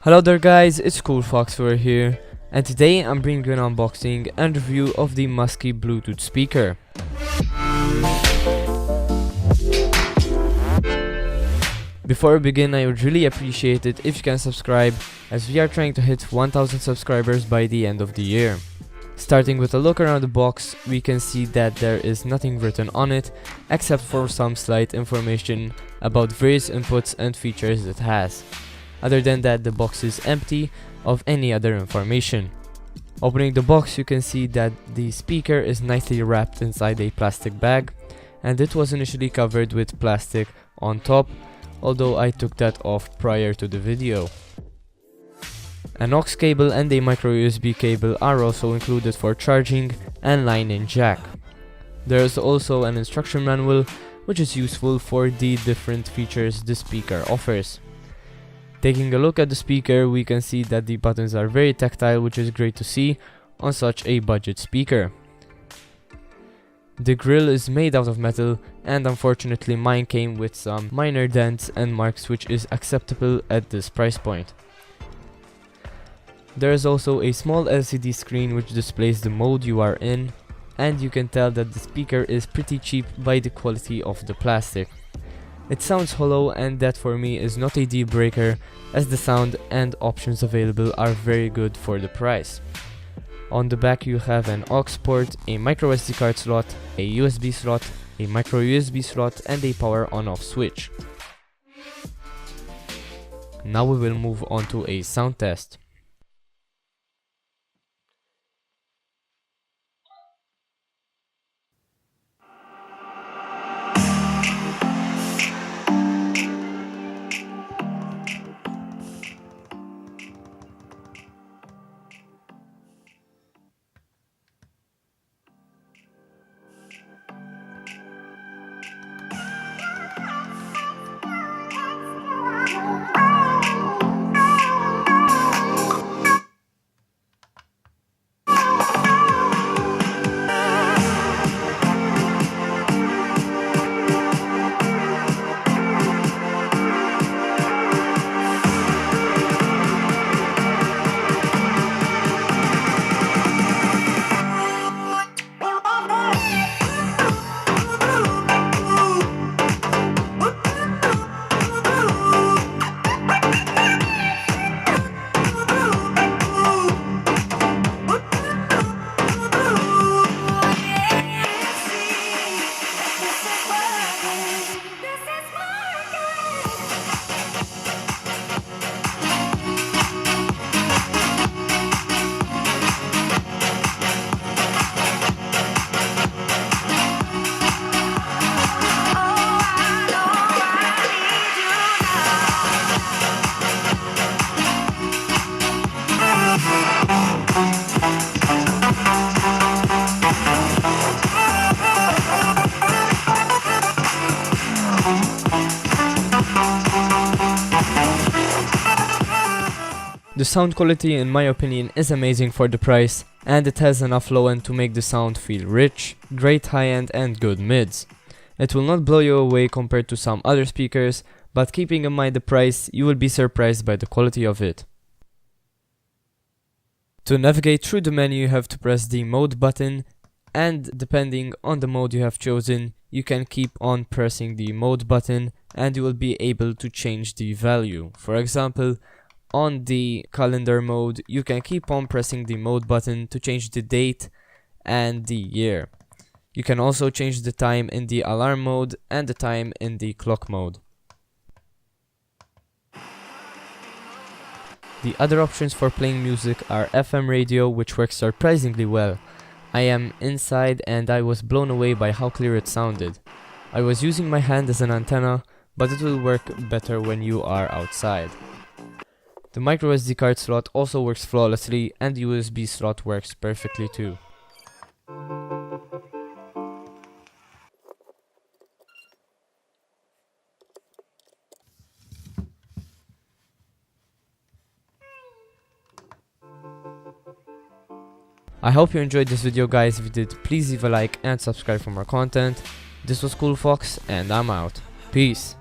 Hello there guys, it's CoolFox here, and today I'm bringing you an unboxing and review of the Musky Bluetooth speaker. Before we begin, I would really appreciate it if you can subscribe, as we are trying to hit 1000 subscribers by the end of the year. Starting with a look around the box, we can see that there is nothing written on it, except for some slight information about various inputs and features it has. Other than that, the box is empty of any other information. Opening the box, you can see that the speaker is nicely wrapped inside a plastic bag, and it was initially covered with plastic on top, although I took that off prior to the video. An aux cable and a micro USB cable are also included for charging and line-in jack. There is also an instruction manual, which is useful for the different features the speaker offers. Taking a look at the speaker, we can see that the buttons are very tactile, which is great to see on such a budget speaker. The grill is made out of metal, and unfortunately mine came with some minor dents and marks, which is acceptable at this price point. There is also a small LCD screen which displays the mode you are in, and you can tell that the speaker is pretty cheap by the quality of the plastic. It sounds hollow, and that for me is not a deal breaker, as the sound and options available are very good for the price. On the back you have an aux port, a micro SD card slot, a USB slot, a micro USB slot, and a power on-off switch. Now we will move on to a sound test. The sound quality, in my opinion, is amazing for the price, and it has enough low end to make the sound feel rich, great high end, and good mids. It will not blow you away compared to some other speakers, but keeping in mind the price, you will be surprised by the quality of it. To navigate through the menu, you have to press the mode button, and depending on the mode you have chosen, you can keep on pressing the mode button and you will be able to change the value. For example, on the calendar mode, you can keep on pressing the mode button to change the date and the year. You can also change the time in the alarm mode and the time in the clock mode. The other options for playing music are FM radio, which works surprisingly well. I am inside and I was blown away by how clear it sounded. I was using my hand as an antenna, but it will work better when you are outside. The micro SD card slot also works flawlessly, and the USB slot works perfectly too. I hope you enjoyed this video, guys. If you did, please leave a like and subscribe for more content. This was CoolFox, and I'm out. Peace.